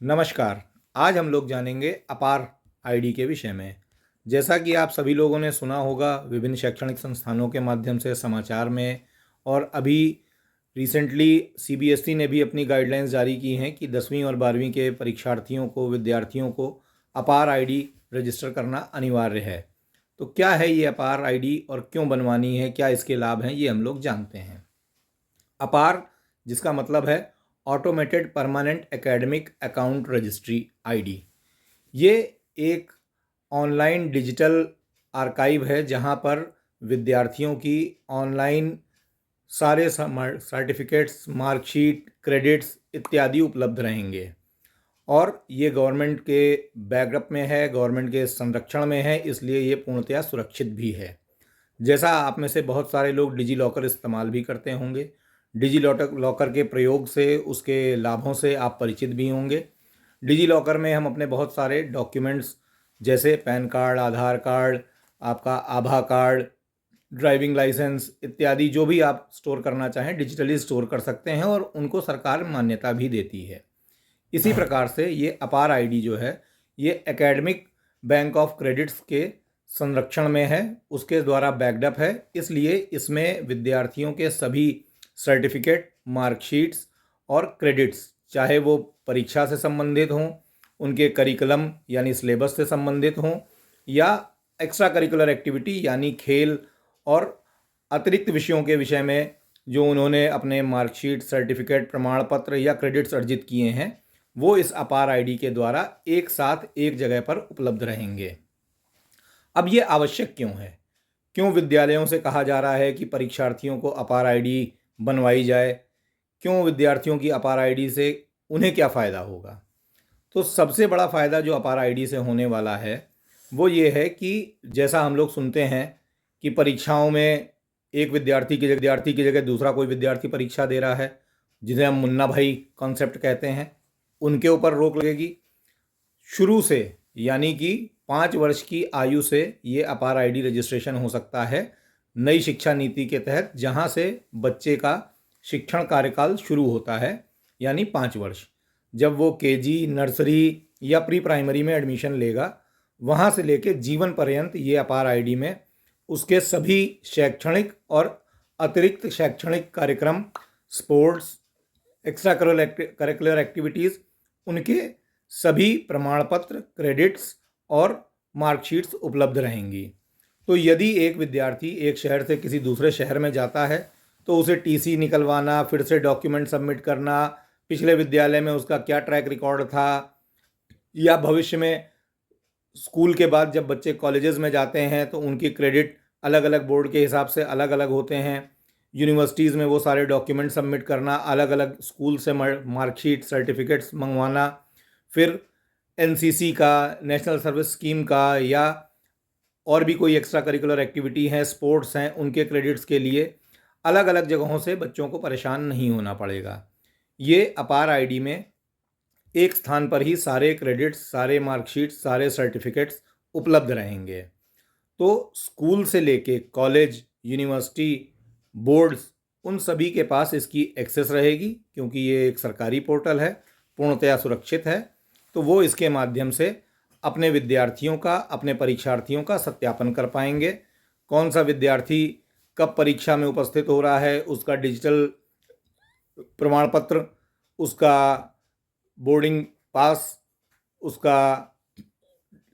नमस्कार। आज हम लोग जानेंगे अपार आईडी के विषय में। जैसा कि आप सभी लोगों ने सुना होगा विभिन्न शैक्षणिक संस्थानों के माध्यम से समाचार में, और अभी रिसेंटली सीबीएसई ने भी अपनी गाइडलाइंस जारी की हैं कि 10वीं और 12वीं के परीक्षार्थियों को, विद्यार्थियों को अपार आईडी रजिस्टर करना अनिवार्य है। तो क्या है ये अपार आईडी और क्यों बनवानी है, क्या इसके लाभ हैं, ये हम लोग जानते हैं। अपार, जिसका मतलब है automated permanent academic account registry ID, ये एक ऑनलाइन डिजिटल आर्काइव है जहां पर विद्यार्थियों की ऑनलाइन सारे सर्टिफिकेट्स, मार्कशीट, क्रेडिट्स इत्यादि उपलब्ध रहेंगे। और ये गवर्नमेंट के बैकअप में है, गवर्नमेंट के संरक्षण में है, इसलिए ये पूर्णतया सुरक्षित भी है। जैसा आप में से बहुत सारे लोग डिजी लॉकर इस्तेमाल भी करते होंगे, डिजी लॉकर के प्रयोग से, उसके लाभों से आप परिचित भी होंगे। डिजी लॉकर में हम अपने बहुत सारे डॉक्यूमेंट्स जैसे पैन कार्ड, आधार कार्ड, आपका आभा कार्ड, ड्राइविंग लाइसेंस इत्यादि जो भी आप स्टोर करना चाहें डिजिटली स्टोर कर सकते हैं, और उनको सरकार मान्यता भी देती है। इसी प्रकार से ये अपार आईडी जो है, ये एकेडमिक बैंक ऑफ क्रेडिट्स के संरक्षण में है, उसके द्वारा बैकअप है। इसलिए इसमें विद्यार्थियों के सभी सर्टिफिकेट, मार्कशीट्स और क्रेडिट्स, चाहे वो परीक्षा से संबंधित हों, उनके करिकुलम यानी सिलेबस से संबंधित हों, या एक्स्ट्रा करिकुलर एक्टिविटी यानी खेल और अतिरिक्त विषयों के विषय में जो उन्होंने अपने मार्कशीट, सर्टिफिकेट, प्रमाण पत्र या क्रेडिट्स अर्जित किए हैं, वो इस अपार आईडी के द्वारा एक साथ एक जगह पर उपलब्ध रहेंगे। अब ये आवश्यक क्यों है? क्यों विद्यालयों से कहा जा रहा है कि परीक्षार्थियों को अपार आईडी बनवाई जाए? क्यों विद्यार्थियों की अपार आईडी से उन्हें क्या फ़ायदा होगा? तो सबसे बड़ा फ़ायदा जो अपार आईडी से होने वाला है वो ये है कि जैसा हम लोग सुनते हैं कि परीक्षाओं में एक विद्यार्थी की जगह दूसरा कोई विद्यार्थी परीक्षा दे रहा है, जिसे हम मुन्ना भाई कॉन्सेप्ट कहते हैं, उनके ऊपर रोक लगेगी शुरू से। यानी कि 5 वर्ष की आयु से ये अपार आईडी रजिस्ट्रेशन हो सकता है नई शिक्षा नीति के तहत, जहां से बच्चे का शिक्षण कार्यकाल शुरू होता है, यानी 5 वर्ष। जब वो केजी, नर्सरी या प्री प्राइमरी में एडमिशन लेगा, वहां से लेके जीवन पर्यंत ये अपार आईडी में उसके सभी शैक्षणिक और अतिरिक्त शैक्षणिक कार्यक्रम, स्पोर्ट्स, एक्स्ट्रा करिकुलर एक्टिविटीज़, उनके सभी प्रमाण पत्र, क्रेडिट्स और मार्कशीट्स उपलब्ध रहेंगी। तो यदि एक विद्यार्थी एक शहर से किसी दूसरे शहर में जाता है तो उसे टीसी निकलवाना, फिर से डॉक्यूमेंट सबमिट करना, पिछले विद्यालय में उसका क्या ट्रैक रिकॉर्ड था, या भविष्य में स्कूल के बाद जब बच्चे कॉलेजेस में जाते हैं तो उनकी क्रेडिट अलग अलग बोर्ड के हिसाब से अलग अलग होते हैं। यूनिवर्सिटीज़ में वो सारे डॉक्यूमेंट सबमिट करना, अलग अलग स्कूल से मार्कशीट, सर्टिफिकेट्स मंगवाना, फिर एनसीसी का, नेशनल सर्विस स्कीम का, या और भी कोई एक्स्ट्रा करिकुलर एक्टिविटी हैं, स्पोर्ट्स हैं, उनके क्रेडिट्स के लिए अलग अलग जगहों से बच्चों को परेशान नहीं होना पड़ेगा। ये अपार आईडी में एक स्थान पर ही सारे क्रेडिट्स, सारे मार्कशीट्स, सारे सर्टिफिकेट्स उपलब्ध रहेंगे। तो स्कूल से लेके कॉलेज, यूनिवर्सिटी, बोर्ड्स, उन सभी के पास इसकी एक्सेस रहेगी, क्योंकि ये एक सरकारी पोर्टल है, पूर्णतया सुरक्षित है। तो वो इसके माध्यम से अपने विद्यार्थियों का, अपने परीक्षार्थियों का सत्यापन कर पाएंगे। कौन सा विद्यार्थी कब परीक्षा में उपस्थित हो रहा है, उसका डिजिटल प्रमाण पत्र, उसका बोर्डिंग पास, उसका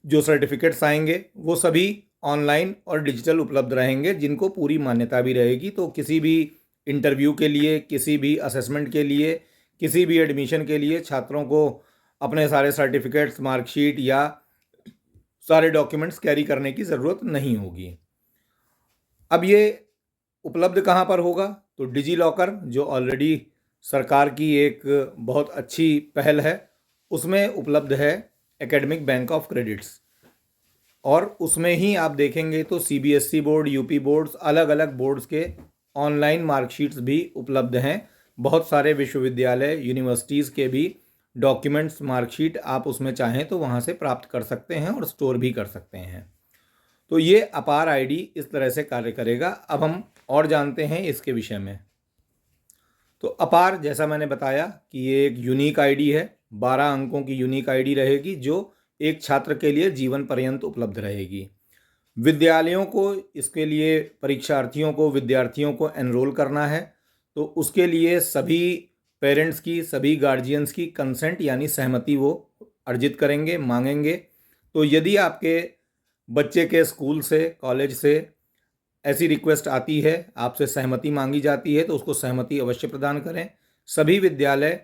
जो सर्टिफिकेट्स आएंगे वो सभी ऑनलाइन और डिजिटल उपलब्ध रहेंगे, जिनको पूरी मान्यता भी रहेगी। तो किसी भी इंटरव्यू के लिए, किसी भी असेसमेंट के लिए, किसी भी एडमिशन के लिए छात्रों को अपने सारे सर्टिफिकेट्स, मार्कशीट या सारे डॉक्यूमेंट्स कैरी करने की ज़रूरत नहीं होगी। अब ये उपलब्ध कहाँ पर होगा? तो डिजी लॉकर, जो ऑलरेडी सरकार की एक बहुत अच्छी पहल है, उसमें उपलब्ध है एकेडमिक बैंक ऑफ क्रेडिट्स। और उसमें ही आप देखेंगे तो सीबीएसई बोर्ड, यूपी बोर्ड्स, अलग अलग बोर्ड्स के ऑनलाइन मार्कशीट्स भी उपलब्ध हैं। बहुत सारे विश्वविद्यालय, यूनिवर्सिटीज़ के भी डॉक्यूमेंट्स, मार्कशीट आप उसमें चाहें तो वहाँ से प्राप्त कर सकते हैं और स्टोर भी कर सकते हैं। तो ये अपार आईडी इस तरह से कार्य करेगा। अब हम और जानते हैं इसके विषय में। तो अपार, जैसा मैंने बताया कि ये एक यूनिक आईडी है, 12 अंकों की यूनिक आईडी रहेगी जो एक छात्र के लिए जीवन पर्यंत उपलब्ध रहेगी। विद्यालयों को इसके लिए परीक्षार्थियों को विद्यार्थियों को एनरोल करना है, तो उसके लिए सभी पेरेंट्स की सभी गार्जियंस की कंसेंट यानी सहमति वो अर्जित करेंगे, मांगेंगे। तो यदि आपके बच्चे के स्कूल से कॉलेज से ऐसी रिक्वेस्ट आती है, आपसे सहमति मांगी जाती है, तो उसको सहमति अवश्य प्रदान करें। सभी विद्यालय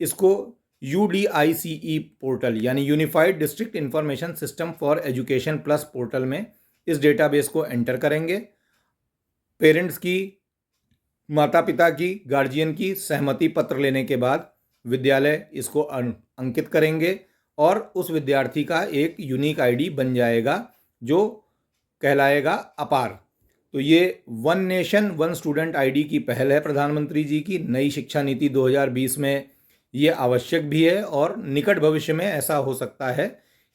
इसको UDICE पोर्टल यानी unified district information system for education plus portal में इस डेटाबेस को एंटर करेंगे। पेरेंट्स की, माता पिता की, गार्जियन की सहमति पत्र लेने के बाद विद्यालय इसको अंकित करेंगे और उस विद्यार्थी का एक यूनिक आईडी बन जाएगा जो कहलाएगा अपार। तो ये one nation one student ID की पहल है प्रधानमंत्री जी की। नई शिक्षा नीति 2020 में ये आवश्यक भी है और निकट भविष्य में ऐसा हो सकता है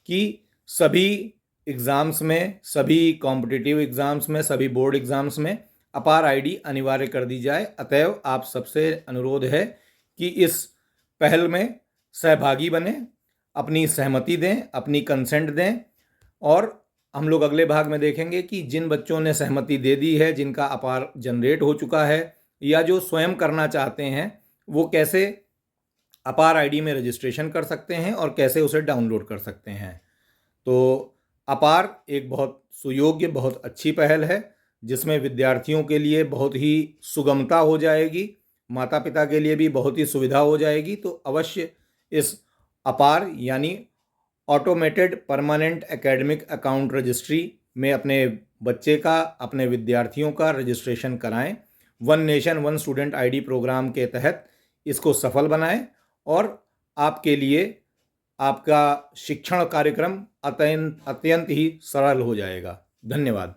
कि सभी एग्ज़ाम्स में, सभी कॉम्पिटिटिव एग्ज़ाम्स में, सभी बोर्ड एग्ज़ाम्स में अपार आईडी अनिवार्य कर दी जाए। अतएव आप सबसे अनुरोध है कि इस पहल में सहभागी बने, अपनी सहमति दें, अपनी कंसेंट दें। और हम लोग अगले भाग में देखेंगे कि जिन बच्चों ने सहमति दे दी है, जिनका अपार जनरेट हो चुका है या जो स्वयं करना चाहते हैं, वो कैसे अपार आईडी में रजिस्ट्रेशन कर सकते हैं और कैसे उसे डाउनलोड कर सकते हैं। तो अपार एक बहुत सुयोग्य, बहुत अच्छी पहल है जिसमें विद्यार्थियों के लिए बहुत ही सुगमता हो जाएगी, माता पिता के लिए भी बहुत ही सुविधा हो जाएगी। तो अवश्य इस अपार यानी automated permanent academic account registry में अपने बच्चे का, अपने विद्यार्थियों का रजिस्ट्रेशन कराएं। One nation one student ID programme के तहत इसको सफल बनाएं और आपके लिए आपका शिक्षण कार्यक्रम अत्यंत ही सरल हो जाएगा। धन्यवाद।